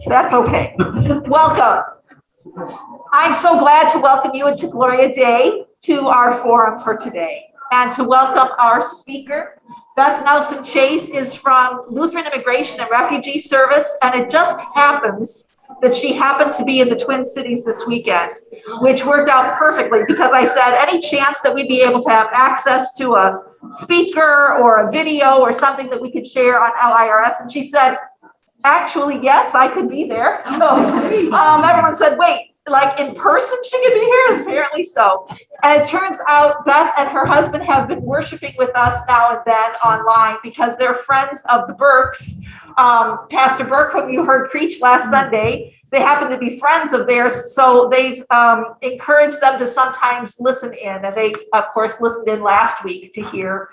That's okay. Welcome. I'm so glad to welcome you into Gloria Day to our forum for today, and to welcome our speaker. Beth Nelson Chase is from Lutheran Immigration and Refugee Service, and it just happens that she happened to be in the Twin Cities this weekend, which worked out perfectly because I said, any chance that we'd be able to have access to a speaker or a video or something that we could share on LIRS? And she said, actually, yes, I could be there. So everyone said, wait, like in person she could be here? Apparently so. And it turns out Beth and her husband have been worshiping with us now and then online because they're friends of the Burks. Pastor Burke, whom you heard preach last Sunday, they happen to be friends of theirs. So they've encouraged them to sometimes listen in. And they, of course, listened in last week to hear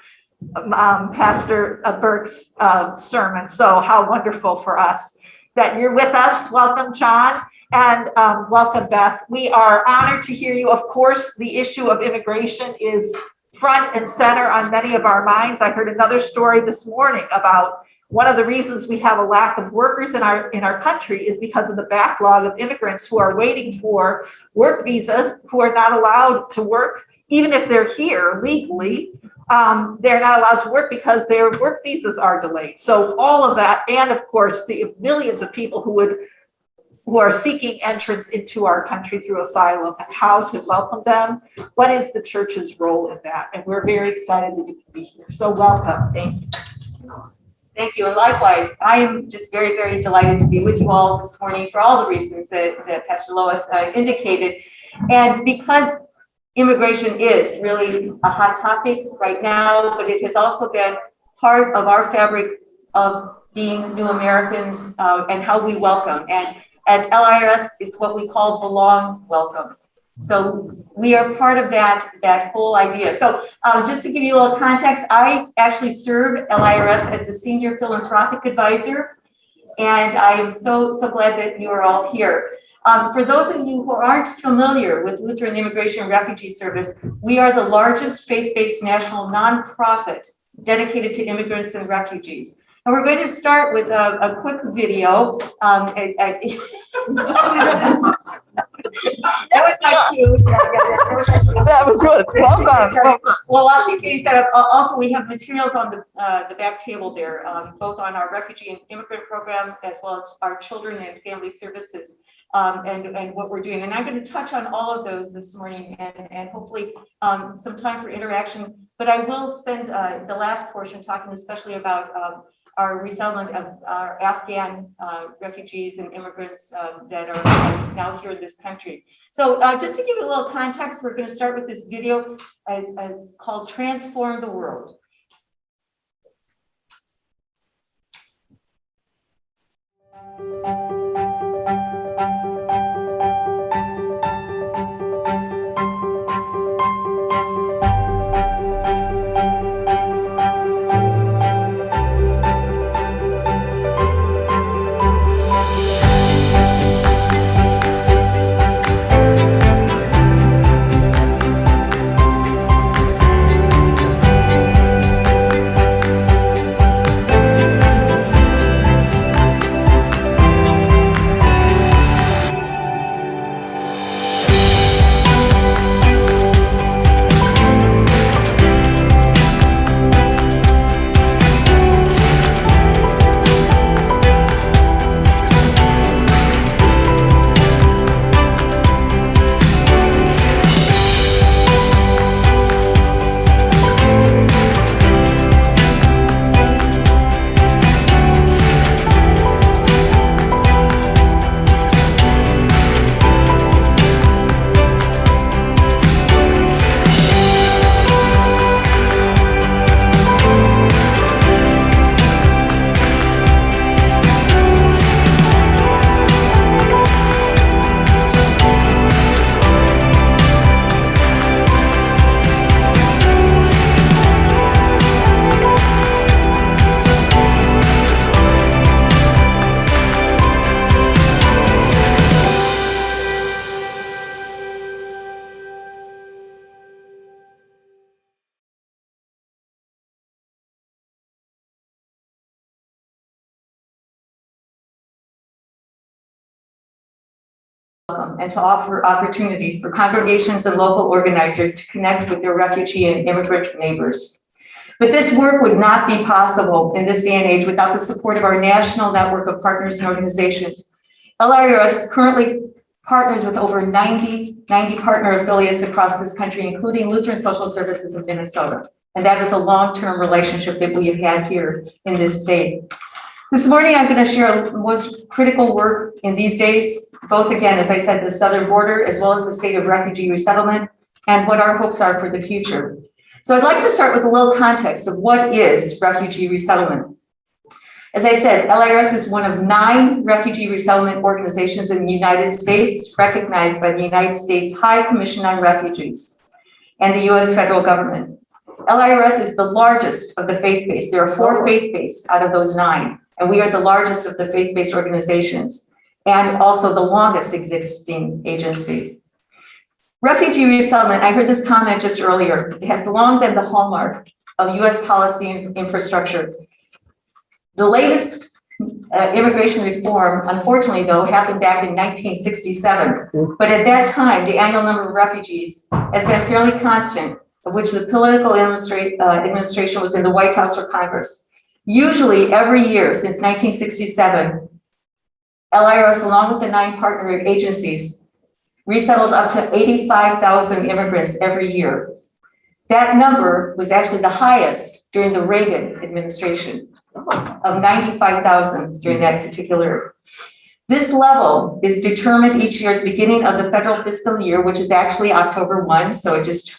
Pastor Burke's sermon. So how wonderful for us that you're with us. Welcome, John, and welcome, Beth. We are honored to hear you. Of course, the issue of immigration is front and center on many of our minds. I heard another story this morning about one of the reasons we have a lack of workers in our country is because of the backlog of immigrants who are waiting for work visas, who are not allowed to work, even if they're here legally. They're not allowed to work because their work visas are delayed. So all of that, and of course, the millions of people who are seeking entrance into our country through asylum, and how to welcome them. What is the church's role in that? And we're very excited that you can be here. So welcome. Thank you. Thank you. And likewise, I am just very, very delighted to be with you all this morning for all the reasons that Pastor Lois indicated. And because immigration is really a hot topic right now, but it has also been part of our fabric of being new Americans and how we welcome. And at LIRS, it's what we call belong welcome. So we are part of that whole idea. So just to give you a little context, I actually serve LIRS as the Senior Philanthropic Advisor, and I am so glad that you are all here. For those of you who aren't familiar with Lutheran Immigration and Refugee Service, we are the largest faith-based national nonprofit dedicated to immigrants and refugees. And we're going to start with a quick video. That was my cue. That was good. Well done. Well, while she's getting set up, also we have materials on the back table there, both on our refugee and immigrant program, as well as our children and family services, and what we're doing. And I'm going to touch on all of those this morning, and hopefully some time for interaction. But I will spend the last portion talking especially about our resettlement of our Afghan refugees and immigrants that are now here in this country. So just to give you a little context, we're going to start with this video. It's called Transform the World. welcome and to offer opportunities for congregations and local organizers to connect with their refugee and immigrant neighbors. But this work would not be possible in this day and age without the support of our national network of partners and organizations. LIRS currently partners with over 90 partner affiliates across this country, including Lutheran Social Services of Minnesota. And that is a long-term relationship that we have had here in this state. This morning, I'm going to share the most critical work in these days, both again, as I said, the southern border, as well as the state of refugee resettlement, and what our hopes are for the future. So I'd like to start with a little context of what is refugee resettlement. As I said, LIRS is one of 9 refugee resettlement organizations in the United States, recognized by the United States High Commission on Refugees and the US federal government. LIRS is the largest of the faith-based. There are 4 faith-based out of those 9, and we are the largest of the faith-based organizations and also the longest existing agency. Refugee resettlement, I heard this comment just earlier, it has long been the hallmark of US policy and infrastructure. The latest immigration reform, unfortunately though, happened back in 1967. But at that time, the annual number of refugees has been fairly constant, of which the political administration was in the White House or Congress. Usually every year since 1967, LIRS, along with the 9 partner agencies, resettled up to 85,000 immigrants every year. That number was actually the highest during the Reagan administration, of 95,000 during that particular. This level is determined each year at the beginning of the federal fiscal year, which is actually October 1, so it just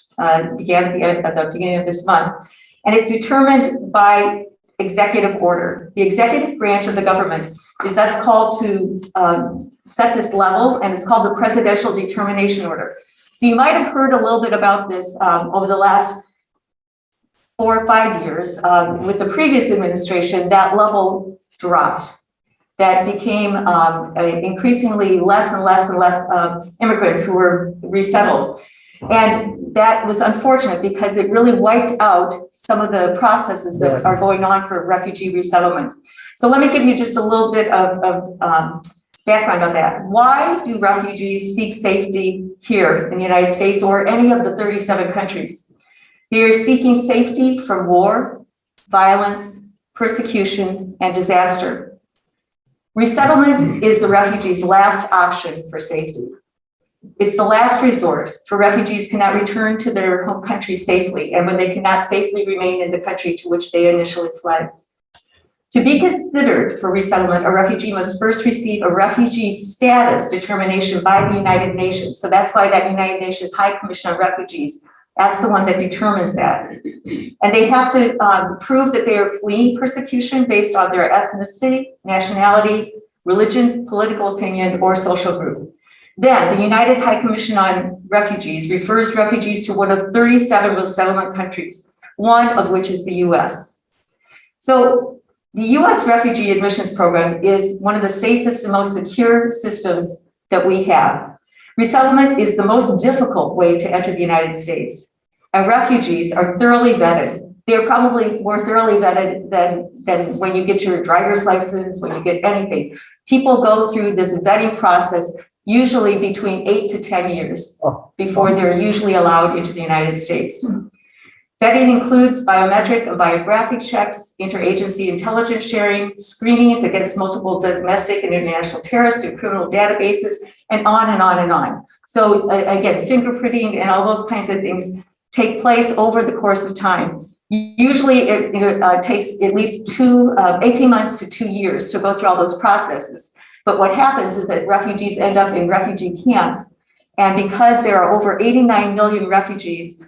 began at the beginning of this month. And it's determined by executive order. The executive branch of the government is thus called to set this level, and it's called the Presidential Determination Order. So you might have heard a little bit about this over the last 4 or 5 years. With the previous administration, that level dropped. That became increasingly less and less and less immigrants who were resettled. And that was unfortunate because it really wiped out some of the processes that are going on for refugee resettlement. So let me give you just a little bit of background on that. Why do refugees seek safety here in the United States or any of the 37 countries? They are seeking safety from war, violence, persecution, and disaster. Resettlement is the refugees' last option for safety. It's the last resort, for refugees cannot return to their home country safely, and when they cannot safely remain in the country to which they initially fled. To be considered for resettlement, a refugee must first receive a refugee status determination by the United Nations. So that's why that United Nations High Commission on Refugees, that's the one that determines that. And they have to prove that they are fleeing persecution based on their ethnicity, nationality, religion, political opinion, or social group. Then the United High Commission on Refugees refers refugees to one of 37 resettlement countries, one of which is the US. So the US refugee admissions program is one of the safest and most secure systems that we have. Resettlement is the most difficult way to enter the United States, and refugees are thoroughly vetted. They're probably more thoroughly vetted than when you get your driver's license, when you get anything. People go through this vetting process usually between 8 to 10 years before they're usually allowed into the United States. Vetting includes biometric and biographic checks, interagency intelligence sharing, screenings against multiple domestic and international terrorist and criminal databases, and on and on and on. So again, fingerprinting and all those kinds of things take place over the course of time. Usually it takes at least 18 months to 2 years to go through all those processes. But what happens is that refugees end up in refugee camps. And because there are over 89 million refugees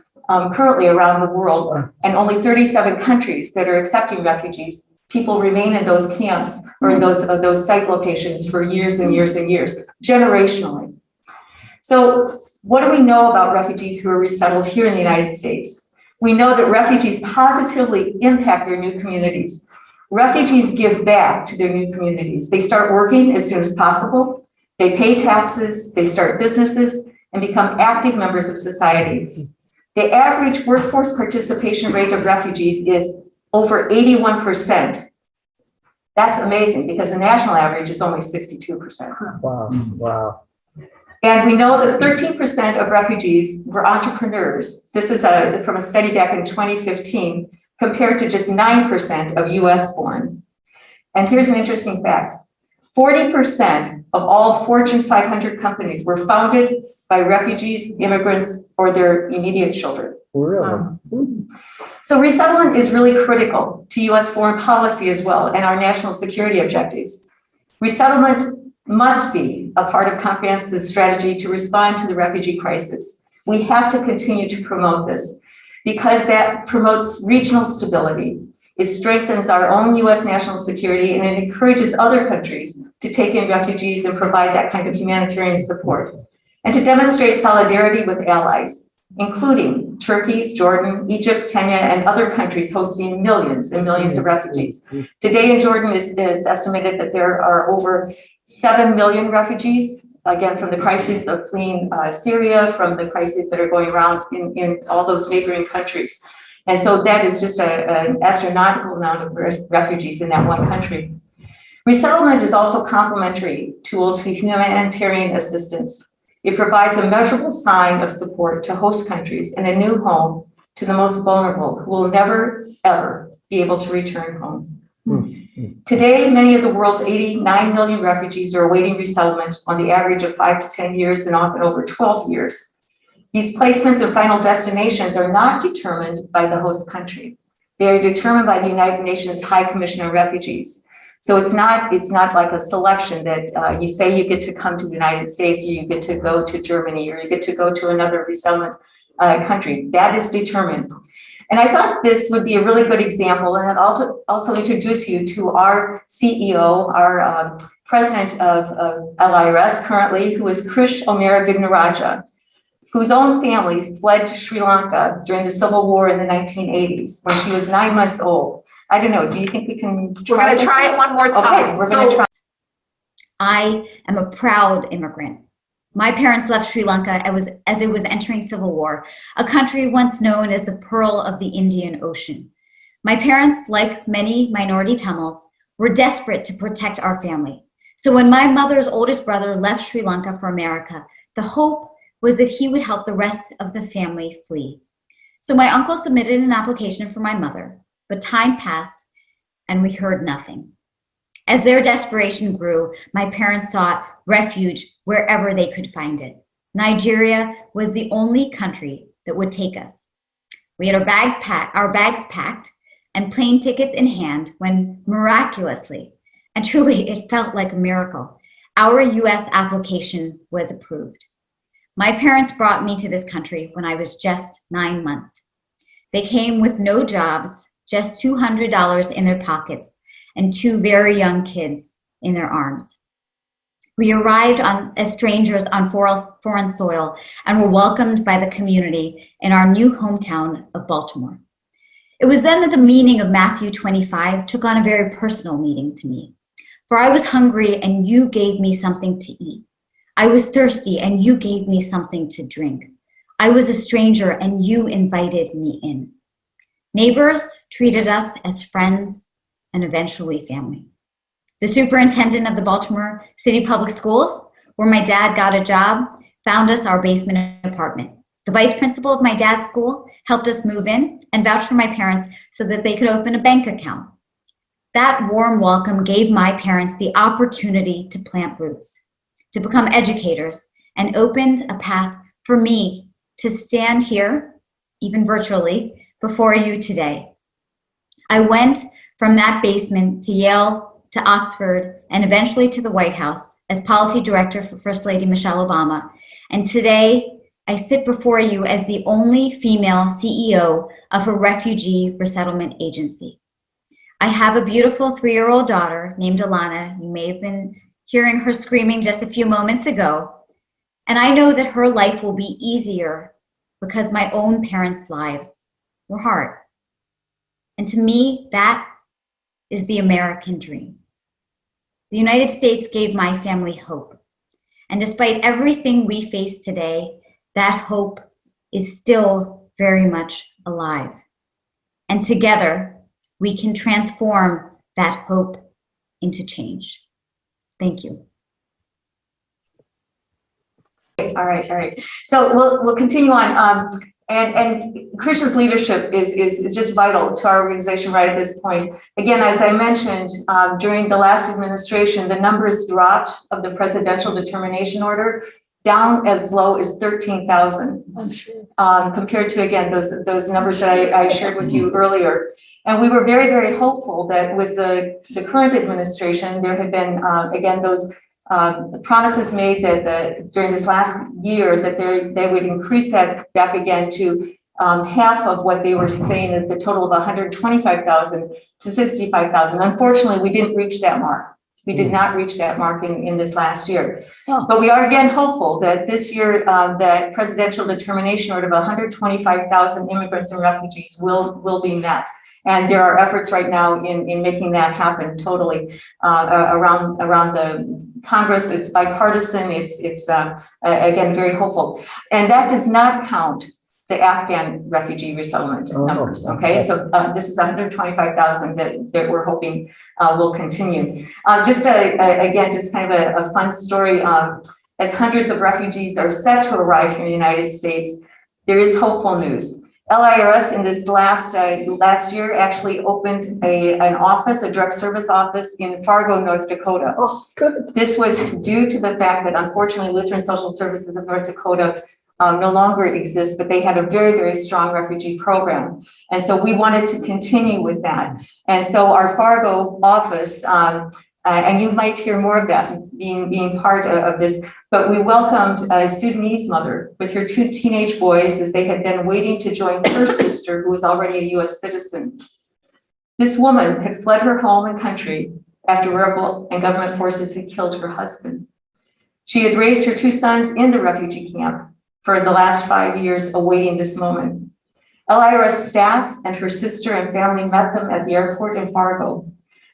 currently around the world, and only 37 countries that are accepting refugees, people remain in those camps or in those site locations for years and years and years, generationally. So what do we know about refugees who are resettled here in the United States? We know that refugees positively impact their new communities. Refugees give back to their new communities. They start working as soon as possible. They pay taxes, they start businesses, and become active members of society. The average workforce participation rate of refugees is over 81%. That's amazing because the national average is only 62%. Wow, wow. And we know that 13% of refugees were entrepreneurs. This is from a study back in 2015, compared to just 9% of US born. And here's an interesting fact. 40% of all Fortune 500 companies were founded by refugees, immigrants, or their immediate children. Really? So resettlement is really critical to US foreign policy as well and our national security objectives. Resettlement must be a part of comprehensive strategy to respond to the refugee crisis. We have to continue to promote this because that promotes regional stability. It strengthens our own US national security and it encourages other countries to take in refugees and provide that kind of humanitarian support. And to demonstrate solidarity with allies, including Turkey, Jordan, Egypt, Kenya, and other countries hosting millions and millions of refugees. Today in Jordan, it's estimated that there are over 7 million refugees, again, from the crises of fleeing Syria, from the crises that are going around in all those neighboring countries. And so that is just an astronomical amount of refugees in that one country. Resettlement is also a complementary tool to humanitarian assistance. It provides a measurable sign of support to host countries and a new home to the most vulnerable who will never, ever be able to return home. Today, many of the world's 89 million refugees are awaiting resettlement on the average of 5 to 10 years and often over 12 years. These placements and final destinations are not determined by the host country. They are determined by the United Nations High Commission on Refugees. So it's not like a selection that you say you get to come to the United States, or you get to go to Germany, or you get to go to another resettlement country. That is determined. And I thought this would be a really good example, and I'd also introduce you to our CEO, our president of LIRS currently, who is Krish Omera Vignaraja, whose own family fled to Sri Lanka during the Civil War in the 1980s when she was 9 months old. I don't know, do you think we can try We're gonna try it one more time. Okay, we're gonna try. I am a proud immigrant. My parents left Sri Lanka as it was entering civil war, a country once known as the Pearl of the Indian Ocean. My parents, like many minority Tamils, were desperate to protect our family. So when my mother's oldest brother left Sri Lanka for America, the hope was that he would help the rest of the family flee. So my uncle submitted an application for my mother, but time passed and we heard nothing. As their desperation grew, my parents sought refuge wherever they could find it. Nigeria was the only country that would take us. We had our bags packed and plane tickets in hand when miraculously, and truly it felt like a miracle, our US application was approved. My parents brought me to this country when I was just 9 months. They came with no jobs, just $200 in their pockets, and 2 very young kids in their arms. We arrived as strangers on foreign soil and were welcomed by the community in our new hometown of Baltimore. It was then that the meaning of Matthew 25 took on a very personal meaning to me. For I was hungry and you gave me something to eat. I was thirsty and you gave me something to drink. I was a stranger and you invited me in. Neighbors treated us as friends and eventually family. The superintendent of the Baltimore City Public Schools, where my dad got a job, found us our basement apartment. The vice principal of my dad's school helped us move in and vouched for my parents so that they could open a bank account. That warm welcome gave my parents the opportunity to plant roots, to become educators, and opened a path for me to stand here, even virtually, before you today. I went from that basement to Yale, to Oxford, and eventually to the White House as policy director for First Lady Michelle Obama. And today, I sit before you as the only female CEO of a refugee resettlement agency. I have a beautiful 3-year-old daughter named Alana. You may have been hearing her screaming just a few moments ago. And I know that her life will be easier because my own parents' lives were hard. And to me, that is the American dream. The United States gave my family hope. And despite everything we face today, that hope is still very much alive. And together, we can transform that hope into change. Thank you. All right. So we'll continue on. And Krishna's leadership is just vital to our organization right at this point. Again, as I mentioned, during the last administration, the numbers dropped of the presidential determination order down as low as 13,000. I'm sure. Compared to, again, those numbers that I shared with you earlier. And we were very, very hopeful that with the current administration, there had been, again, those promises made that during this last year that they would increase that back again to half of what they were saying, at the total of 125,000 to 65,000. Unfortunately, we didn't reach that mark. We did not reach that mark in this last year. Oh. But we are again hopeful that this year, that presidential determination order of 125,000 immigrants and refugees will be met. And there are efforts right now in making that happen totally around the Congress. It's bipartisan. It's again, very hopeful. And that does not count the Afghan refugee resettlement numbers, okay? So this is 125,000 that we're hoping will continue. Again, just kind of a fun story. As hundreds of refugees are set to arrive here in the United States, there is hopeful news. LIRS in this last year actually opened an office, a direct service office in Fargo, North Dakota. Oh, good. This was due to the fact that unfortunately Lutheran Social Services of North Dakota no longer exists, but they had a very, very strong refugee program. And so we wanted to continue with that. And so our Fargo office, and you might hear more of that being part of this, but we welcomed a Sudanese mother with her 2 teenage boys as they had been waiting to join her sister, who was already a US citizen. This woman had fled her home and country after rebel and government forces had killed her husband. She had raised her 2 sons in the refugee camp for the last 5 years, awaiting this moment. LIRS staff and her sister and family met them at the airport in Fargo,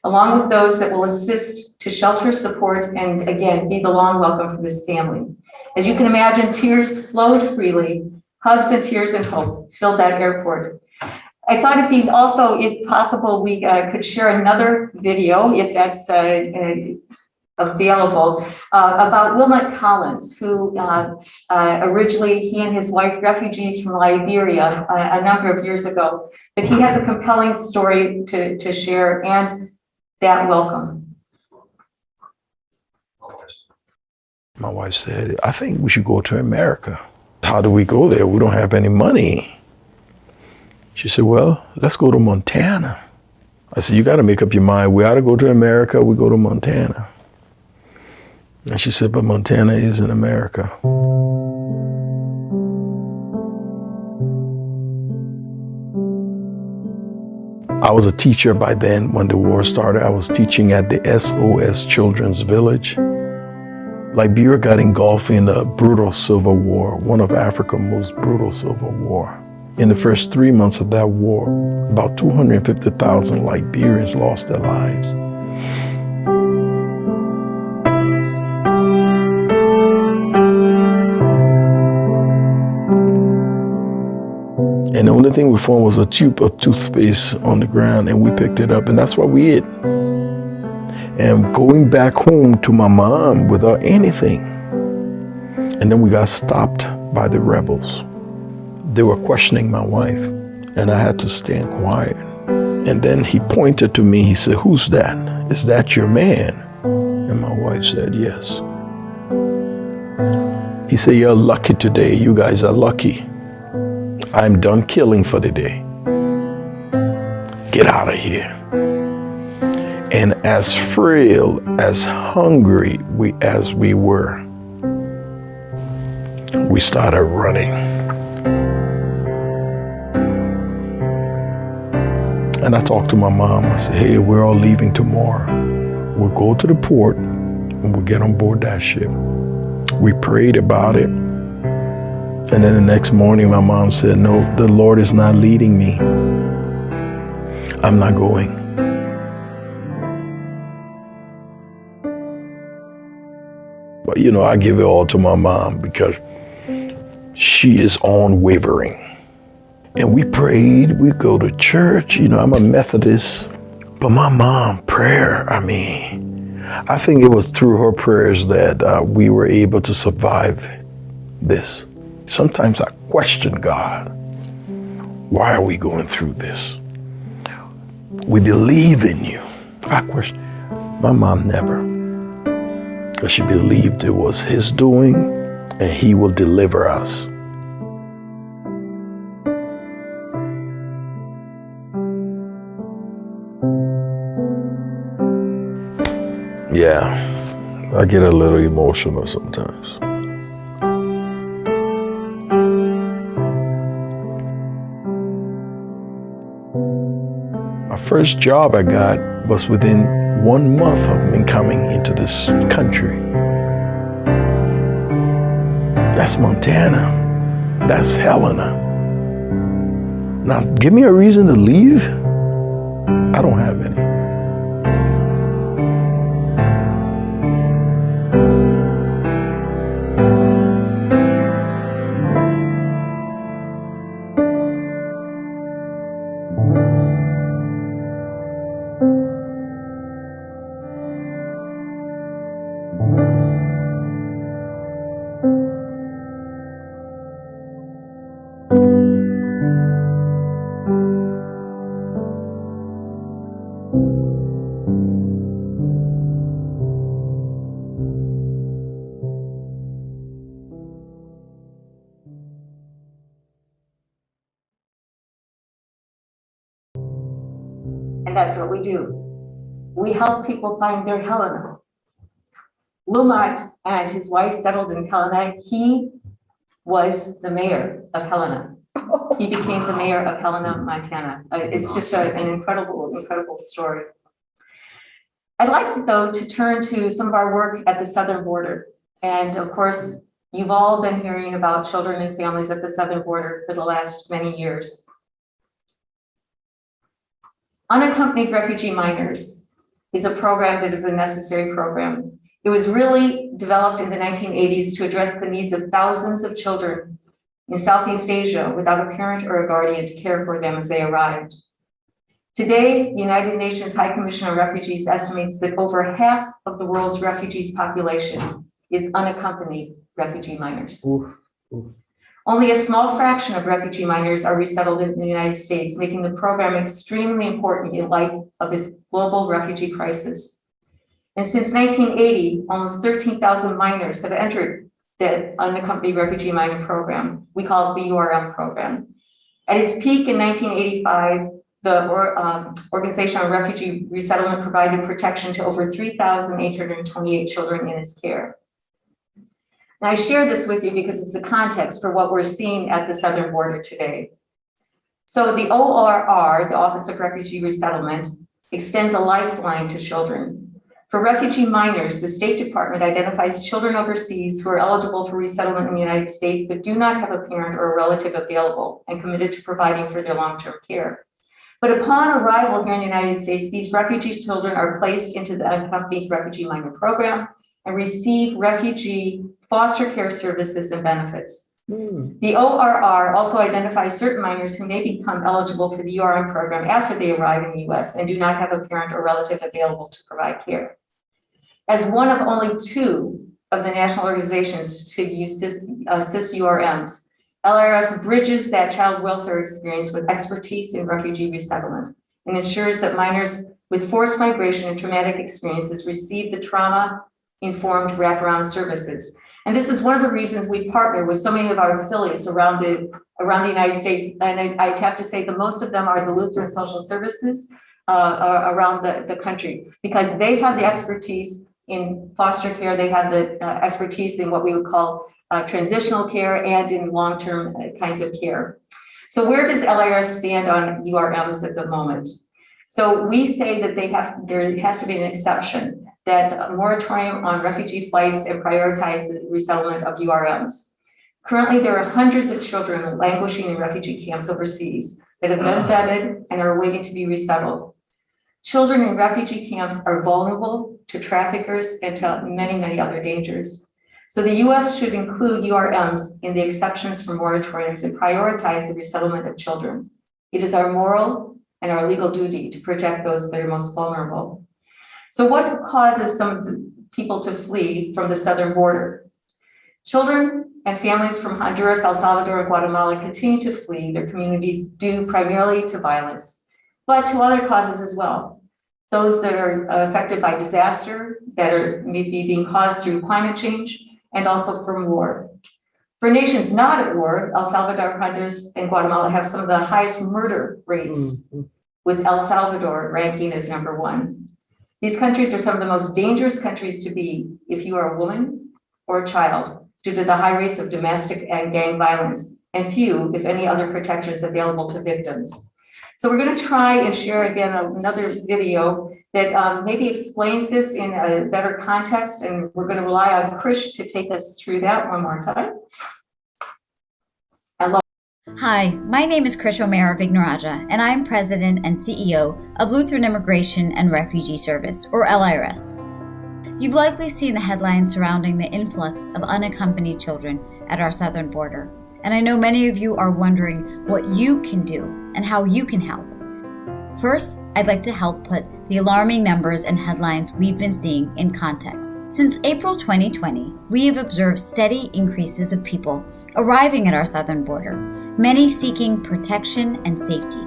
along with those that will assist to shelter, support, and again, be the long welcome for this family. As you can imagine, tears flowed freely, hugs and tears and hope filled that airport. I thought it'd be also, if possible, we could share another video, if that's available, about Wilmot Collins, who originally, he and his wife, refugees from Liberia a number of years ago, but he has a compelling story to share and that welcome. My wife said, I think we should go to America. How do we go there? We don't have any money. She said, well, let's go to Montana. I said, you got to make up your mind. We ought to go to America. We go to Montana. And she said, but Montana isn't America. I was a teacher by then when the war started. I was teaching at the SOS Children's Village. Liberia got engulfed in a brutal civil war, one of Africa's most brutal civil war. In the first 3 months of that war, about 250,000 Liberians lost their lives. And the only thing we found was a tube of toothpaste on the ground, and we picked it up, and that's what we ate. And going back home to my mom without anything. And then we got stopped by the rebels. They were questioning my wife, and I had to stand quiet. And then he pointed to me, he said, who's that? Is that your man? And my wife said, yes. He said, you're lucky today. You guys are lucky. I'm done killing for the day. Get out of here. And as frail, as hungry as we were, we started running. And I talked to my mom. I said, hey, we're all leaving tomorrow. We'll go to the port and we'll get on board that ship. We prayed about it. And then the next morning, my mom said, no, the Lord is not leading me. I'm not going. But, you know, I give it all to my mom because she is unwavering. And we prayed, we go to church. You know, I'm a Methodist. But my mom, prayer, I mean, I think it was through her prayers that we were able to survive this. Sometimes I question God. Why are we going through this? We believe in you. I question. My mom never. Because she believed it was his doing and he will deliver us. Yeah, I get a little emotional sometimes. My first job I got was within 1 month of me coming into this country. That's Montana. That's Helena. Now, give me a reason to leave. I don't have any. And that's what we do. We help people find their Helena. Lumont and his wife settled in Helena. He was the mayor of Helena. He became the mayor of Helena, Montana. It's just an incredible, incredible story. I'd like, though, to turn to some of our work at the southern border. And of course, you've all been hearing about children and families at the southern border for the last many years. Unaccompanied refugee minors is a program that is a necessary program. It was really developed in the 1980s to address the needs of thousands of children in Southeast Asia without a parent or a guardian to care for them as they arrived. Today, the United Nations High Commission on Refugees estimates that over half of the world's refugees population is unaccompanied refugee minors. Only a small fraction of refugee minors are resettled in the United States, making the program extremely important in light of this global refugee crisis. And since 1980, almost 13,000 minors have entered the unaccompanied refugee minor program. We call it the URM program. At its peak in 1985, the Organization on Refugee Resettlement provided protection to over 3,828 children in its care. Now, I share this with you because it's the context for what we're seeing at the southern border today. So the ORR, the Office of Refugee Resettlement, extends a lifeline to children. For refugee minors, the State Department identifies children overseas who are eligible for resettlement in the United States but do not have a parent or a relative available and committed to providing for their long-term care. But upon arrival here in the United States, these refugee children are placed into the unaccompanied refugee minor program and receive refugee foster care services and benefits. The ORR also identifies certain minors who may become eligible for the URM program after they arrive in the US and do not have a parent or relative available to provide care. As one of only 2 of the national organizations to assist URMs, LRS bridges that child welfare experience with expertise in refugee resettlement and ensures that minors with forced migration and traumatic experiences receive the trauma-informed wraparound services. And this is one of the reasons we partner with so many of our affiliates around the United States. And I have to say that most of them are the Lutheran social services around the country, because they have the expertise in foster care. They have the expertise in what we would call transitional care and in long-term kinds of care. So where does LRS stand on URMs at the moment? So we say that there has to be an exception, that a moratorium on refugee flights and prioritize the resettlement of URMs. Currently, there are hundreds of children languishing in refugee camps overseas that have been vetted and are waiting to be resettled. Children in refugee camps are vulnerable to traffickers and to many, many other dangers. So the US should include URMs in the exceptions for moratoriums and prioritize the resettlement of children. It is our moral and our legal duty to protect those that are most vulnerable. So what causes some people to flee from the southern border? Children and families from Honduras, El Salvador, and Guatemala continue to flee their communities due primarily to violence, but to other causes as well. Those that are affected by disaster, that are maybe being caused through climate change, and also from war. For nations not at war, El Salvador, Honduras, and Guatemala have some of the highest murder rates, with El Salvador ranking as #1. These countries are some of the most dangerous countries to be if you are a woman or a child, due to the high rates of domestic and gang violence, and few, if any, other protections available to victims. So we're going to try and share again another video that maybe explains this in a better context, and we're going to rely on Krish to take us through that one more time. Hello. Hi, my name is Krish O'Mara Vignaraja, and I'm President and CEO of Lutheran Immigration and Refugee Service, or LIRS. You've likely seen the headlines surrounding the influx of unaccompanied children at our southern border, and I know many of you are wondering what you can do and how you can help. First, I'd like to help put the alarming numbers and headlines we've been seeing in context. Since April 2020, we have observed steady increases of people arriving at our southern border, many seeking protection and safety.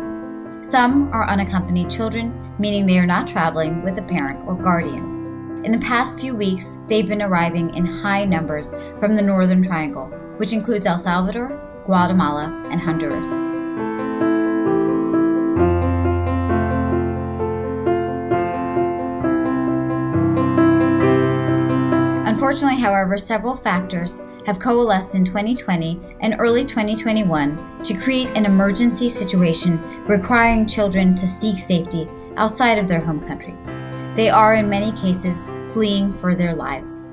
Some are unaccompanied children, meaning they are not traveling with a parent or guardian. In the past few weeks, they've been arriving in high numbers from the Northern Triangle, which includes El Salvador, Guatemala, and Honduras. Unfortunately, however, several factors have coalesced in 2020 and early 2021 to create an emergency situation requiring children to seek safety outside of their home country. They are, in many cases, fleeing for their lives.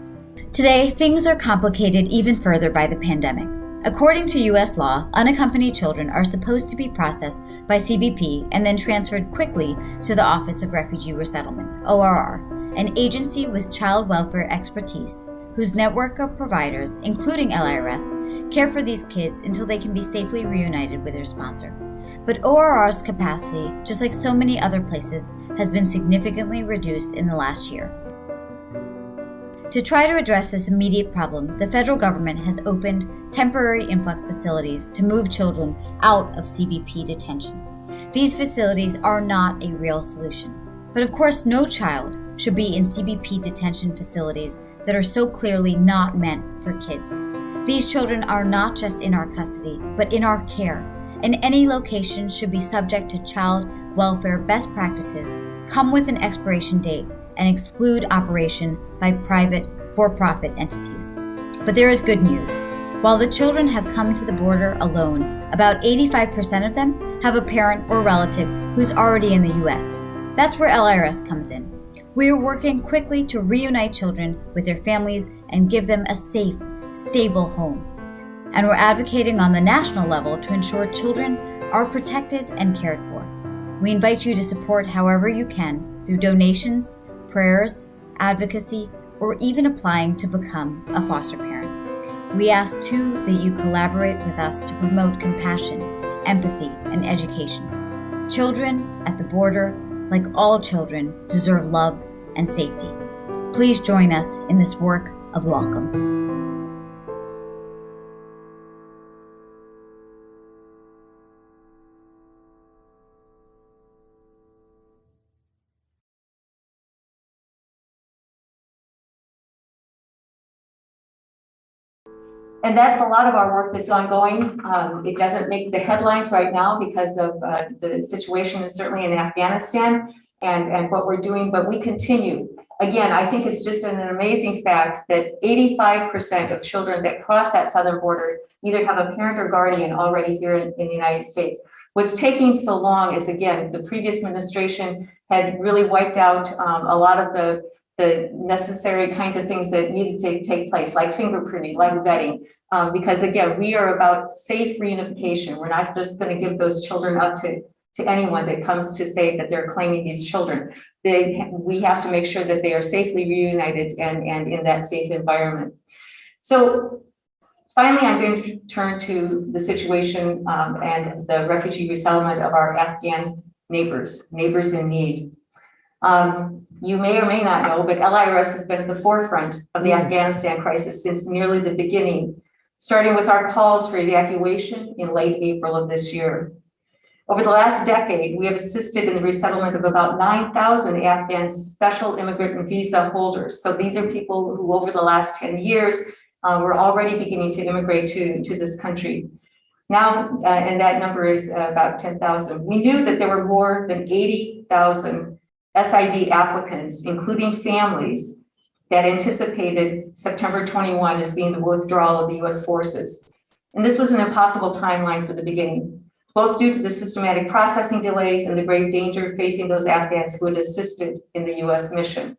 Today, things are complicated even further by the pandemic. According to U.S. law, unaccompanied children are supposed to be processed by CBP and then transferred quickly to the Office of Refugee Resettlement, ORR, an agency with child welfare expertise whose network of providers, including LIRS, care for these kids until they can be safely reunited with their sponsor. But ORR's capacity, just like so many other places, has been significantly reduced in the last year. To try to address this immediate problem, the federal government has opened temporary influx facilities to move children out of CBP detention. These facilities are not a real solution. But of course, no child should be in CBP detention facilities that are so clearly not meant for kids. These children are not just in our custody, but in our care, and any location should be subject to child welfare best practices, come with an expiration date, and exclude operation by private for-profit entities. But there is good news. While the children have come to the border alone, about 85% of them have a parent or relative who's already in the U.S. That's where LIRS comes in. We are working quickly to reunite children with their families and give them a safe, stable home. And we're advocating on the national level to ensure children are protected and cared for. We invite you to support however you can through donations, prayers, advocacy, or even applying to become a foster parent. We ask too that you collaborate with us to promote compassion, empathy, and education. Children at the border, like all children, deserve love and safety. Please join us in this work of welcome. And that's a lot of our work that's ongoing. It doesn't make the headlines right now because of the situation is certainly in Afghanistan and what we're doing, but we continue. Again, I think it's just an amazing fact that 85% of children that cross that southern border either have a parent or guardian already here in the United States. What's taking so long is, again, the previous administration had really wiped out a lot of the necessary kinds of things that needed to take place, like fingerprinting, like vetting, because again, we are about safe reunification. We're not just going to give those children up to anyone that comes to say that they're claiming these children. We have to make sure that they are safely reunited and in that safe environment. So finally, I'm going to turn to the situation and the refugee resettlement of our Afghan neighbors in need. You may or may not know, but LIRS has been at the forefront of the Afghanistan crisis since nearly the beginning starting with our calls for evacuation in late April of this year. Over the last decade, we have assisted in the resettlement of about 9,000 Afghan special immigrant and visa holders. So these are people who over the last 10 years were already beginning to immigrate to this country. Now, and that number is about 10,000. We knew that there were more than 80,000 SIV applicants, including families, that anticipated September 21 as being the withdrawal of the US forces. And this was an impossible timeline for the beginning, both due to the systematic processing delays and the grave danger facing those Afghans who had assisted in the US mission.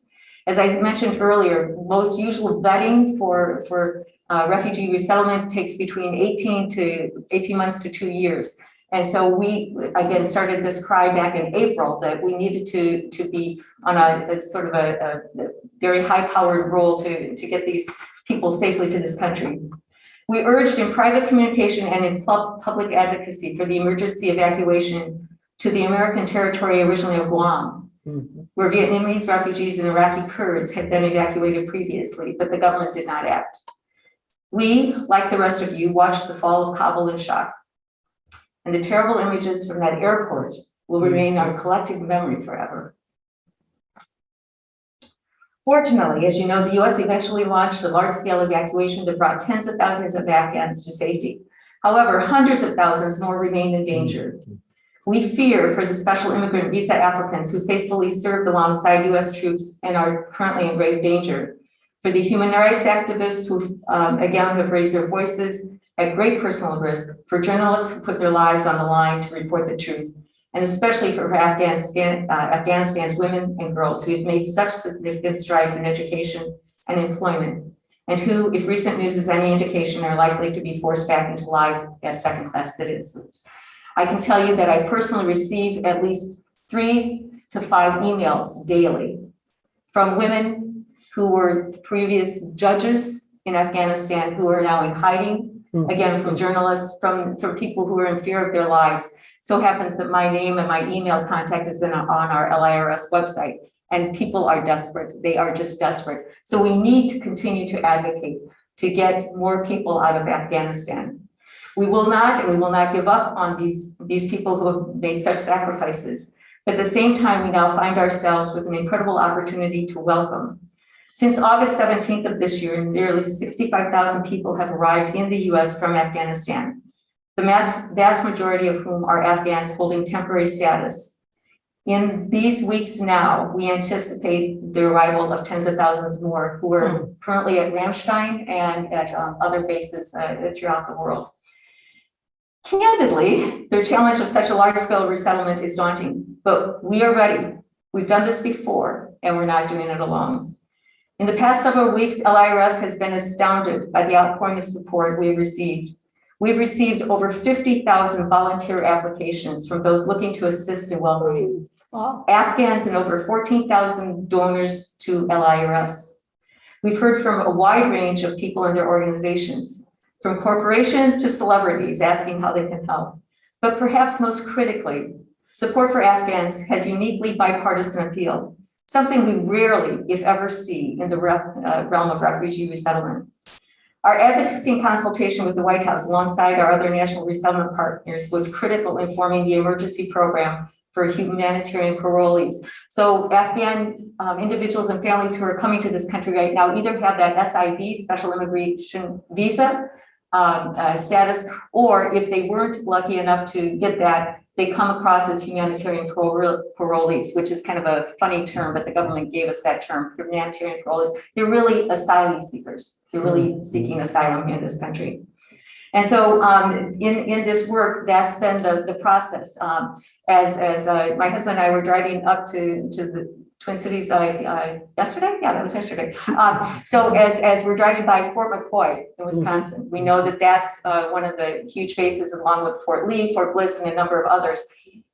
As I mentioned earlier, most usual vetting for refugee resettlement takes between 18 months to 2 years. And so we, again, started this cry back in April that we needed to be on a sort of a very high-powered role to get these people safely to this country. We urged in private communication and in public advocacy for the emergency evacuation to the American territory originally of Guam, where Vietnamese refugees and Iraqi Kurds had been evacuated previously, but the government did not act. We, like the rest of you, watched the fall of Kabul in shock. And the terrible images from that airport will remain our collective memory forever. Fortunately, as you know, the US eventually launched a large-scale evacuation that brought tens of thousands of Afghans to safety. However, hundreds of thousands more remain in danger. We fear for the special immigrant visa applicants who faithfully served alongside US troops and are currently in grave danger. For the human rights activists who, again, have raised their voices at great personal risk, for journalists who put their lives on the line to report the truth, and especially for Afghanistan's women and girls who have made such significant strides in education and employment, and who, if recent news is any indication, are likely to be forced back into lives as second-class citizens. I can tell you that I personally receive at least 3 to 5 emails daily from women who were previous judges in Afghanistan who are now in hiding, again, from journalists, from people who are in fear of their lives. So happens that my name and my email contact is on our LIRS website, and people are desperate. They are just desperate. So we need to continue to advocate to get more people out of Afghanistan. We will not give up on these people who have made such sacrifices. But at the same time, we now find ourselves with an incredible opportunity to welcome. Since August 17th of this year, nearly 65,000 people have arrived in the US from Afghanistan, the vast majority of whom are Afghans holding temporary status. In these weeks now, we anticipate the arrival of tens of thousands more who are currently at Ramstein and at other bases throughout the world. Candidly, the challenge of such a large-scale resettlement is daunting, but we are ready. We've done this before, and we're not doing it alone. In the past several weeks, LIRS has been astounded by the outpouring of support we've received. We've received over 50,000 volunteer applications from those looking to assist in welcoming Afghans and over 14,000 donors to LIRS. We've heard from a wide range of people and their organizations, from corporations to celebrities asking how they can help. But perhaps most critically, support for Afghans has uniquely bipartisan appeal, something we rarely, if ever, see in the realm of refugee resettlement. Our advocacy and consultation with the White House alongside our other national resettlement partners was critical in forming the emergency program for humanitarian parolees. So Afghan individuals and families who are coming to this country right now either have that SIV, special immigration visa status, or if they weren't lucky enough to get that, they come across as humanitarian parolees, which is kind of a funny term, but the government gave us that term, humanitarian parolees. They're really asylum seekers. They're really seeking asylum in this country. And so in this work, that's been the process. As my husband and I were driving up to the Twin Cities yesterday? Yeah, that was yesterday. So as we're driving by Fort McCoy in Wisconsin, we know that that's one of the huge bases along with Fort Lee, Fort Bliss, and a number of others.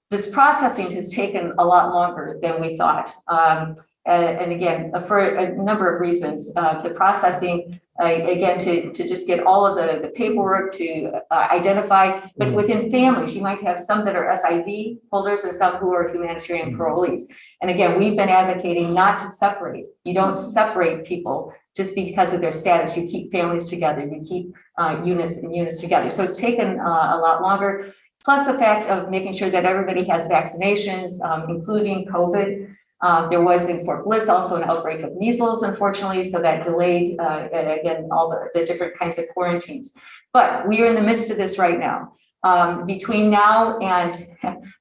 This processing has taken a lot longer than we thought. And again, for a number of reasons, the processing again, to just get all of the paperwork to identify, but within families, you might have some that are SIV holders and some who are humanitarian parolees. And again, we've been advocating not to separate. You don't separate people just because of their status. You keep families together, you keep units and units together. So it's taken a lot longer, plus the fact of making sure that everybody has vaccinations, including COVID. There was in Fort Bliss also an outbreak of measles, unfortunately, so that delayed, again, all the different kinds of quarantines. But we are in the midst of this right now. Between now and,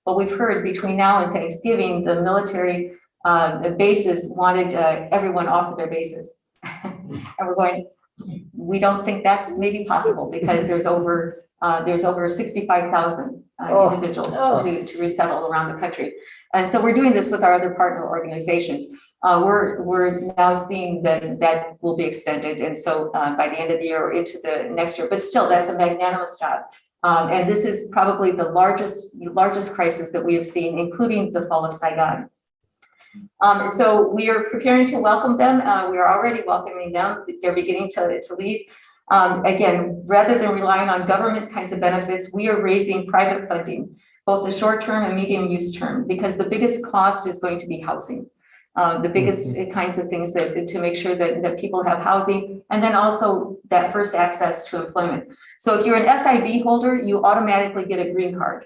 what we've heard, between now and Thanksgiving, the military the bases wanted everyone off of their bases. And we're going, we don't think that's maybe possible because there's over 65,000 individuals to resettle around the country. And so we're doing this with our other partner organizations. We're now seeing that will be extended. And so by the end of the year or into the next year, but still that's a magnanimous job. And this is probably the largest crisis that we have seen, including the fall of Saigon. So we are preparing to welcome them. We are already welcoming them. They're beginning to leave. Again, rather than relying on government kinds of benefits, we are raising private funding, both the short-term and medium-use term, because the biggest cost is going to be housing. The biggest kinds of things that to make sure that people have housing, and then also that first access to employment. So if you're an SIV holder, you automatically get a green card.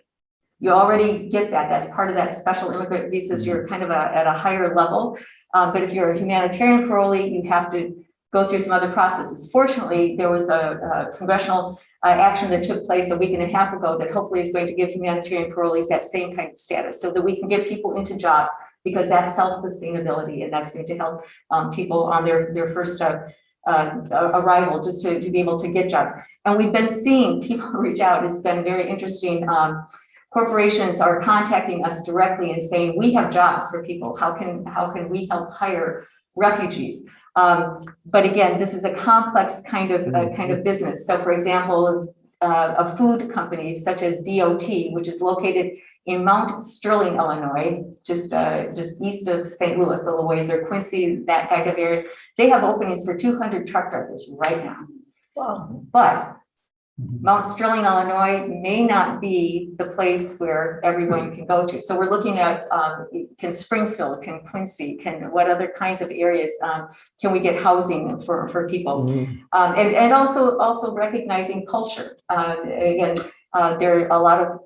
You already get that. That's part of that special immigrant visas. You're kind of at a higher level. But if you're a humanitarian parolee, you have to go through some other processes. Fortunately, there was a congressional action that took place a week and a half ago that hopefully is going to give humanitarian parolees that same kind of status so that we can get people into jobs, because that's self-sustainability, and that's going to help people on their first arrival, just to be able to get jobs. And we've been seeing people reach out. It's been very interesting. Corporations are contacting us directly and saying, we have jobs for people. How can we help hire refugees? But again, this is a complex kind of business. So for example, a food company such as DOT, which is located in Mount Sterling, Illinois, just east of St. Louis, a little ways, or Quincy, that kind of area, they have openings for 200 truck drivers right now. Wow. But Mount Sterling, Illinois may not be the place where everyone can go to. So we're looking at, can Springfield, can Quincy, what other kinds of areas can we get housing for people? And also recognizing culture. Again, there are a lot of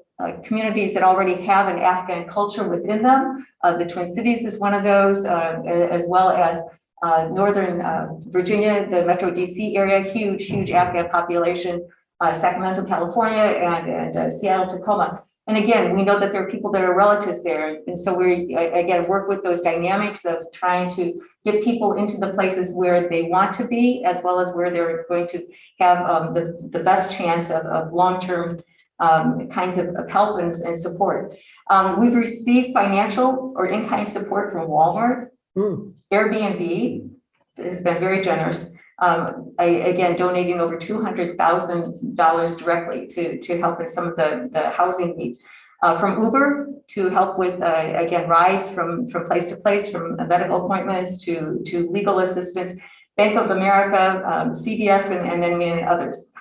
communities that already have an Afghan culture within them. The Twin Cities is one of those, as well as Northern Virginia, the Metro DC area, huge Afghan population. Sacramento, California, and Seattle, Tacoma. And again, we know that there are people that are relatives there. And so we, again, work with those dynamics of trying to get people into the places where they want to be, as well as where they're going to have the best chance of long-term kinds of help and support. We've received financial or in-kind support from Walmart, Airbnb has been very generous. Again, donating over $200,000 directly to help with some of the housing needs. From Uber to help with, again, rides from place to place, from medical appointments to legal assistance, Bank of America, CVS, and many others.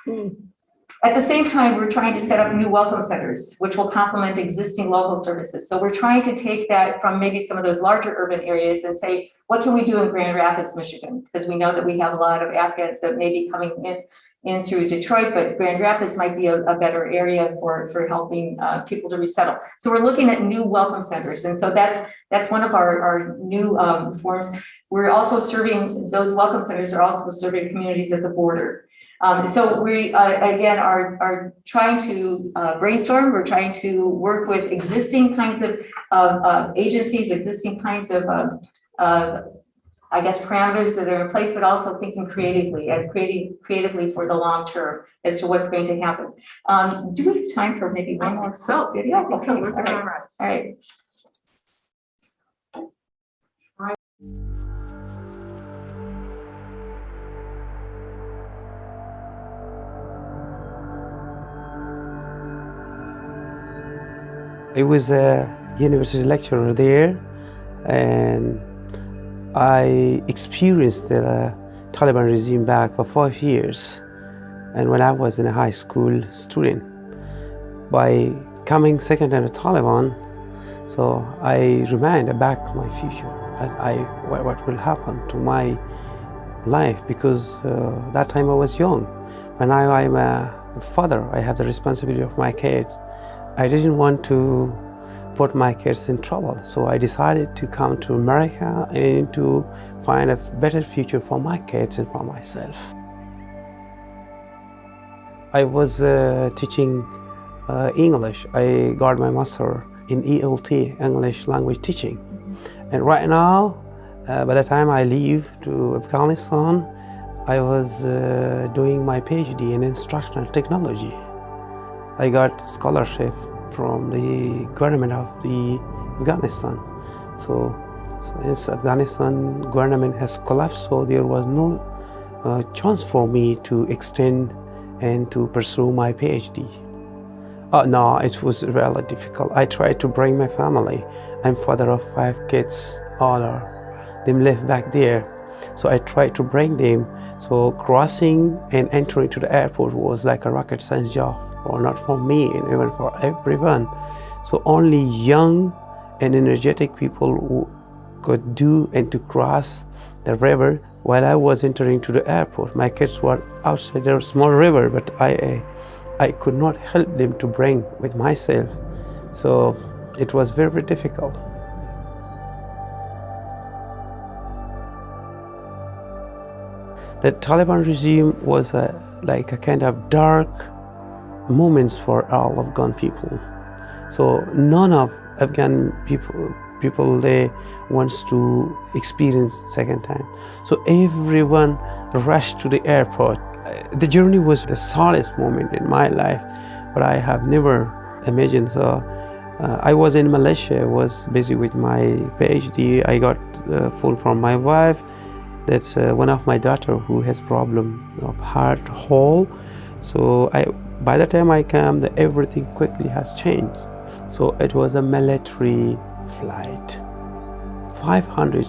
At the same time, we're trying to set up new welcome centers, which will complement existing local services. So we're trying to take that from maybe some of those larger urban areas and say, what can we do in Grand Rapids, Michigan? Because we know that we have a lot of Afghans that may be coming in through Detroit, but Grand Rapids might be a better area for helping people to resettle. So we're looking at new welcome centers. And so that's one of our new forms. We're also serving, those welcome centers are also serving communities at the border. So we, again, are trying to brainstorm. We're trying to work with existing kinds of agencies, existing kinds of, I guess, parameters that are in place, but also thinking creatively and creating creatively for the long term as to what's going to happen. Do we have time for maybe one more? So, video? I think so. We're Okay. all right. All right. I was a university lecturer there, and I experienced the Taliban regime back for 5 years. And when I was in a high school student, by coming second under Taliban, so I remind back my future and what will happen to my life, because that time I was young. When I'm a father, I have the responsibility of my kids. I didn't want to put my kids in trouble, so I decided to come to America and to find a better future for my kids and for myself. I was teaching English. I got my master in ELT, English language teaching. And right now, by the time I leave to Afghanistan, I was doing my PhD in instructional technology. I got scholarship from the government of the Afghanistan. So since Afghanistan government has collapsed, so there was no chance for me to extend and to pursue my PhD. No, it was really difficult. I tried to bring my family. I'm father of 5 kids. All are them live back there. So I tried to bring them. So crossing and entering to the airport was like a rocket science job, or not for me and even for everyone. So only young and energetic people who could do and to cross the river. While I was entering to the airport, my kids were outside the small river, but I could not help them to bring with myself. So it was very, very difficult. The Taliban regime was like a kind of dark moments for all Afghan people. So none of Afghan people they wants to experience second time. So everyone rushed to the airport. The journey was the saddest moment in my life, but I have never imagined. So I was in Malaysia, was busy with my PhD. I got a phone from my wife. That's one of my daughter who has problem of heart hole. So by the time I came, everything quickly has changed. So it was a military flight. 500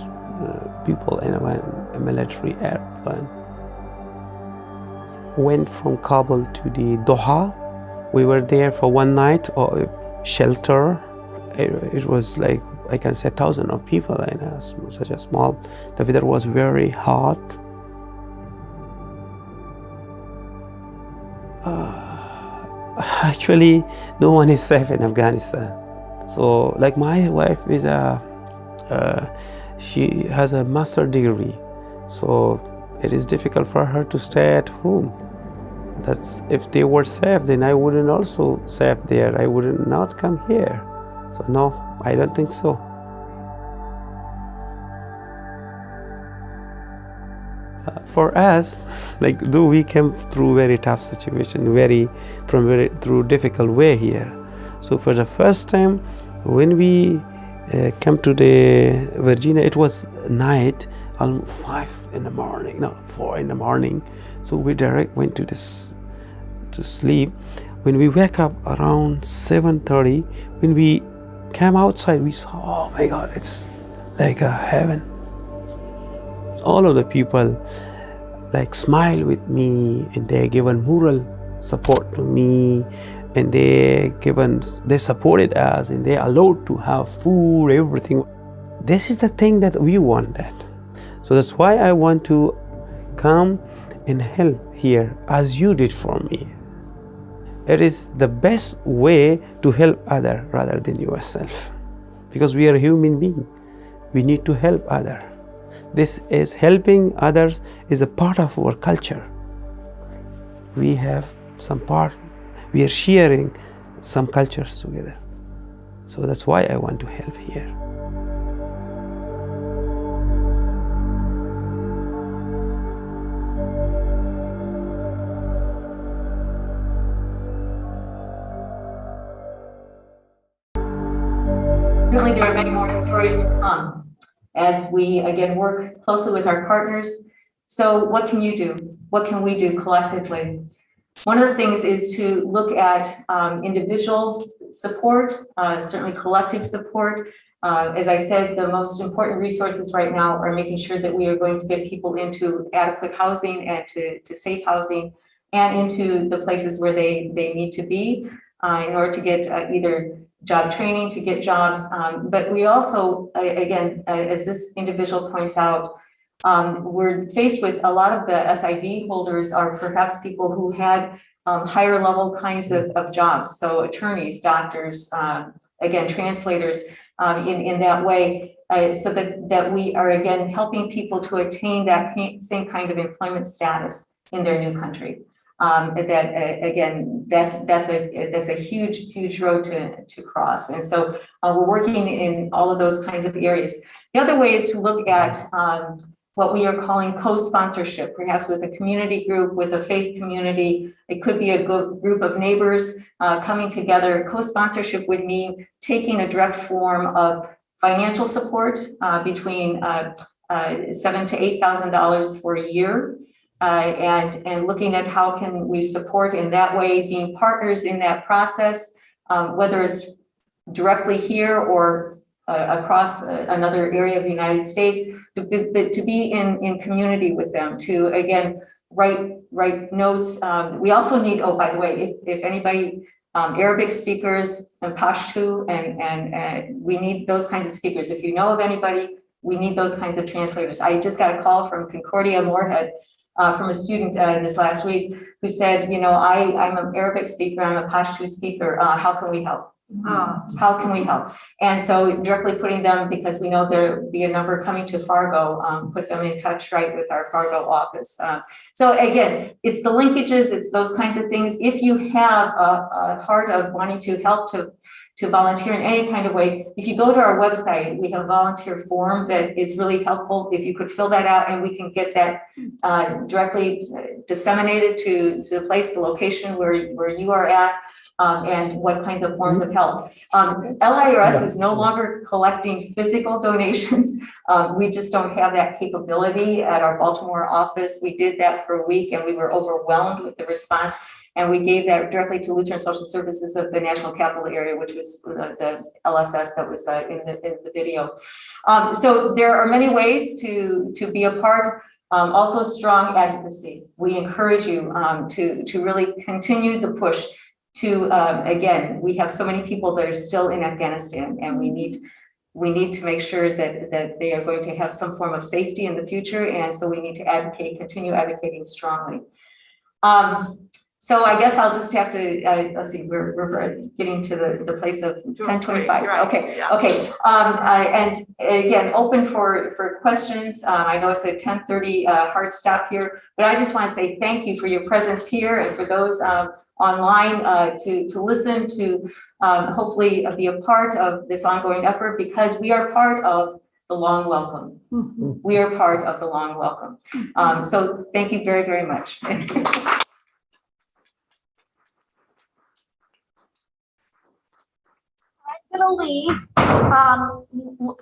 people in a military airplane. Went from Kabul to the Doha. We were there for one night or shelter. It was like, I can say, thousands of people in such a small. The weather was very hot. Actually, no one is safe in Afghanistan. So, like my wife is she has a master's degree, so it is difficult for her to stay at home. That's if they were safe, then I wouldn't also safe there. I would not come here. So no, I don't think so. For us, like though we came through very tough situation, through difficult way here. So for the first time, when we came to the Virginia, it was night, almost 4 in the morning. So we direct went to sleep. When we wake up around 7:30, when we came outside, we saw, oh my God, it's like a heaven. All of the people like smile with me, and they given moral support to me, and they supported us, and they allowed to have food, everything. This is the thing that we wanted. So that's why I want to come and help here as you did for me. It is the best way to help others rather than yourself, because we are human beings. We need to help others. This is helping others is a part of our culture. We have some part, we are sharing some cultures together. So that's why I want to help here. Certainly, there are many more stories to come as we again work closely with our partners. So what can you do? What can we do collectively? One of the things is to look at individual support, certainly collective support, As I said, the most important resources right now are making sure that we are going to get people into adequate housing and to safe housing and into the places where they need to be in order to get either job training, to get jobs. But we also, again, as this individual points out, we're faced with a lot of the SIV holders are perhaps people who had higher level kinds of jobs. So attorneys, doctors, again, translators, in that way, so that we are again helping people to attain that same kind of employment status in their new country. Again, that's a huge road to cross, and so we're working in all of those kinds of areas. The other way is to look at what we are calling co-sponsorship, perhaps with a community group, with a faith community. It could be a group of neighbors coming together. Co-sponsorship would mean taking a direct form of financial support between $7,000 to $8,000 for a year, and looking at how can we support in that way, being partners in that process, whether it's directly here or across another area of the United States, to be in community with them, to again write notes. We also need, oh, by the way, if anybody, Arabic speakers and Pashto, and we need those kinds of speakers. If you know of anybody, we need those kinds of translators. I just got a call from Concordia Moorhead, from a student this last week who said, you know, I'm an Arabic speaker, I'm a Pashto speaker, how can we help? How can we help? And so directly putting them, because we know there'll be a number coming to Fargo, put them in touch right with our Fargo office. So again, it's the linkages, it's those kinds of things. If you have a heart of wanting to help to volunteer in any kind of way, if you go to our website, we have a volunteer form that is really helpful. If you could fill that out and we can get that directly disseminated to the place, the location where you are at, and what kinds of forms of help. LIRS is no longer collecting physical donations. We just don't have that capability at our Baltimore office. We did that for a week and we were overwhelmed with the response. And we gave that directly to Lutheran Social Services of the National Capital Area, which was the LSS that was in the video. So there are many ways to be a part. Also strong advocacy. We encourage you to really continue the push to, again, we have so many people that are still in Afghanistan, and we need to make sure that they are going to have some form of safety in the future. And so we need to continue advocating strongly. So I guess I'll just have to, let's see, we're getting to the place of 10:25. Okay, okay. And again, open for questions. I know it's a 10:30 hard stop here, but I just want to say thank you for your presence here, and for those online to listen, to hopefully be a part of this ongoing effort, because we are part of the long welcome. We are part of the long welcome. So thank you very, very much. I'm gonna leave.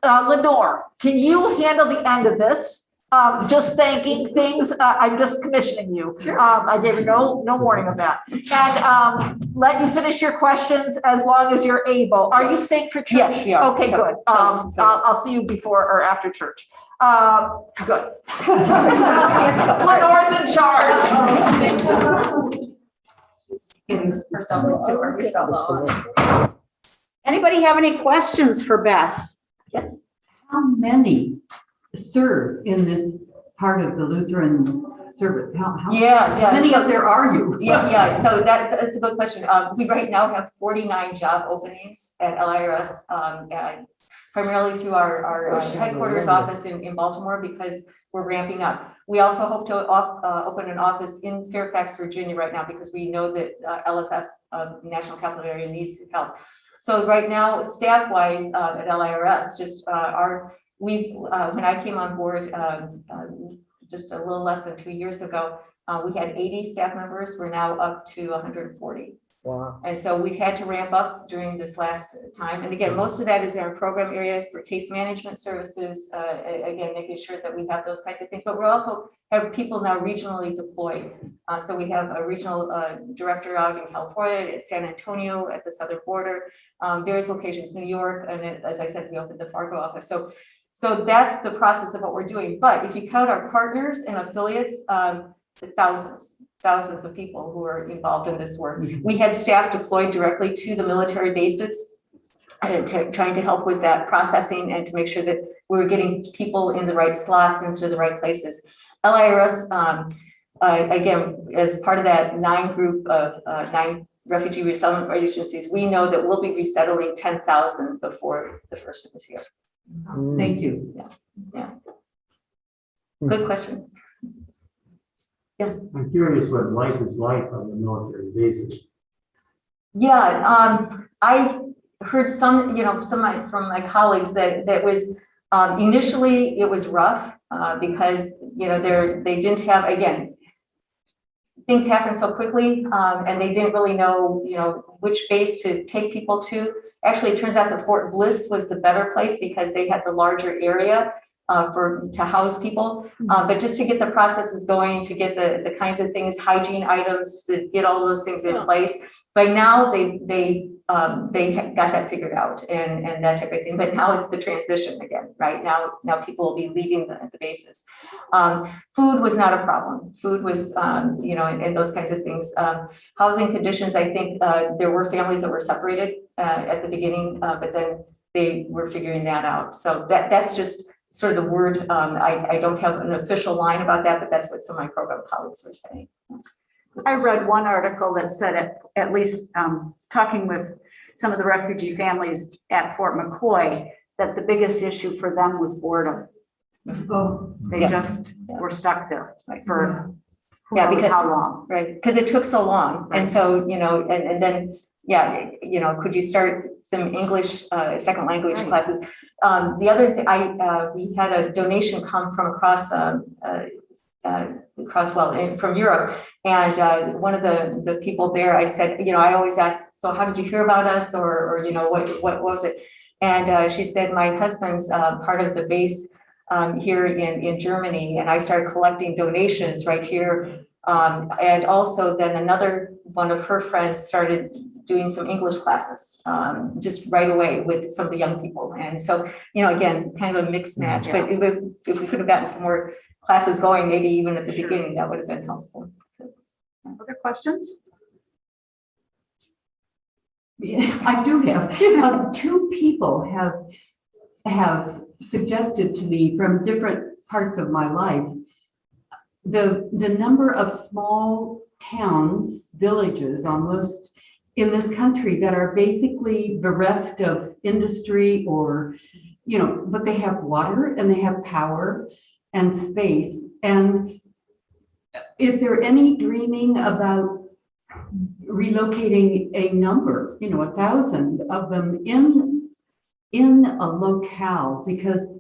Lenore, can you handle the end of this? Just thanking things. I'm just commissioning you. Sure. I gave you no warning of that. And let you finish your questions as long as you're able. Are you staying for church? Yes, we are. Okay, good. I'll see you before or after church. Good. Lenore's in charge. Anybody have any questions for Beth? Yes. How many serve in this part of the Lutheran service? How many of there are you? Yeah. So that's a good question. We right now have 49 job openings at LIRS, primarily through our headquarters office in Baltimore, because we're ramping up. We also hope to open an office in Fairfax, Virginia right now, because we know that LSS, National Capital Area, needs help. So right now, staff-wise at LIRS, just when I came on board just a little less than 2 years ago, we had 80 staff members. We're now up to 140. Wow. And so we've had to ramp up during this last time. And again, most of that is in our program areas for case management services. Again, making sure that we have those kinds of things, but we also have people now regionally deployed. So we have a regional director out in California, at San Antonio, at the southern border, various locations, New York, and as I said, we opened the Fargo office. So that's the process of what we're doing. But if you count our partners and affiliates, thousands of people who are involved in this work. We had staff deployed directly to the military bases trying to help with that processing and to make sure that we were getting people in the right slots into the right places. LIRS, again, as part of that 9 group of 9 refugee resettlement agencies, we know that we'll be resettling 10,000 before the first of this year. Thank you. Yeah. Good question. Yes. I'm curious what life is like on the military bases. Yeah, I heard some from my colleagues that was initially it was rough because they didn't have, again, things happen so quickly and they didn't really know which base to take people to. Actually, it turns out that Fort Bliss was the better place because they had the larger area to house people, but just to get the processes going, to get the kinds of things, hygiene items, to get all those things in place. By now they got that figured out and that type of thing. But now it's the transition again, right? Now people will be leaving the bases. Food was not a problem. Food was, and those kinds of things. Housing conditions, I think there were families that were separated at the beginning, but then they were figuring that out. So that's just sort of the word. I don't have an official line about that, but that's what some of my program colleagues were saying. I read one article that said, at least talking with some of the refugee families at Fort McCoy, that the biggest issue for them was boredom. Oh, They just were stuck there for because how long? Right, because it took so long. Right. And so, and then, could you start some English second language classes? The other thing, we had a donation come from from Europe, and one of the people there, I said, I always ask, so how did you hear about us, or what was it? And she said, my husband's part of the base here in Germany, and I started collecting donations right here. And also then another one of her friends started doing some English classes just right away with some of the young people. And so, again, kind of a mixed match, but if we could have gotten some more classes going, maybe even at the beginning, that would have been helpful. Other questions? yeah, I do have. 2 people have suggested to me from different parts of my life the number of small towns, villages almost in this country that are basically bereft of industry or, but they have water and they have power and space. And is there any dreaming about relocating a number, 1,000 of them in a locale, because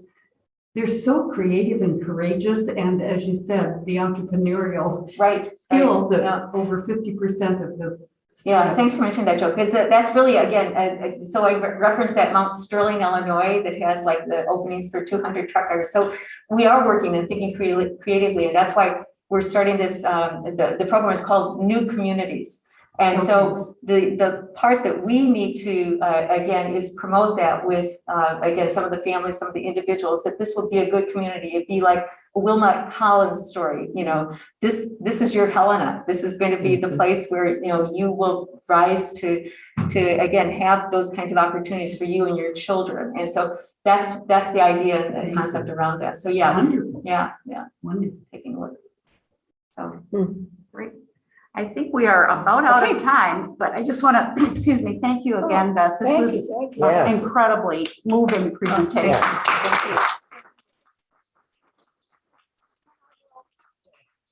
they're so creative and courageous, and as you said, the entrepreneurial skill that over 50% of the thanks for mentioning that, Joe, because that's really, again, so I referenced that Mount Sterling, Illinois, that has like the openings for 200 truckers. So we are working and thinking creatively, and that's why we're starting this. The program is called New Communities. And so the part that we need to, again, is promote that with, again, some of the families, some of the individuals, that this will be a good community. It'd be like a Wilma Collins story, this is your Helena. This is going to be the place where, you will rise to again, have those kinds of opportunities for you and your children. And so that's the idea and the concept around that. So Wonderful. Wonderful. Taking a look. So Great. I think we are about out of time, but I just want to, thank you again, Beth. This was an incredibly moving presentation. Thank you.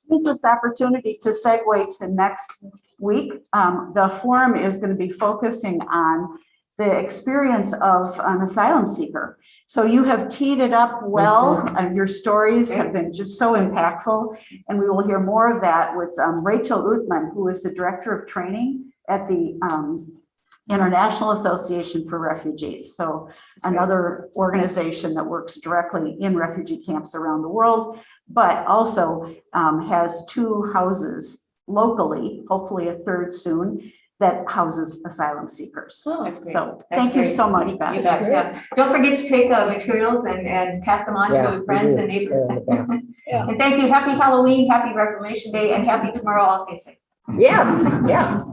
Use this opportunity to segue to next week. The forum is going to be focusing on the experience of an asylum seeker. So you have teed it up well, and your stories have been just so impactful. And we will hear more of that with Rachel Utman, who is the Director of Training at the International Association for Refugees. So another organization that works directly in refugee camps around the world, but also has 2 houses locally, hopefully a 3rd soon, that houses asylum seekers. Oh, That's great. So That's thank you great. so much, You Beth. bet, yeah. Don't forget to take materials and pass them on to friends and neighbors. Yeah. And thank you. Happy Halloween, happy Reformation Day, and happy tomorrow All Saints Day. Yes, yes.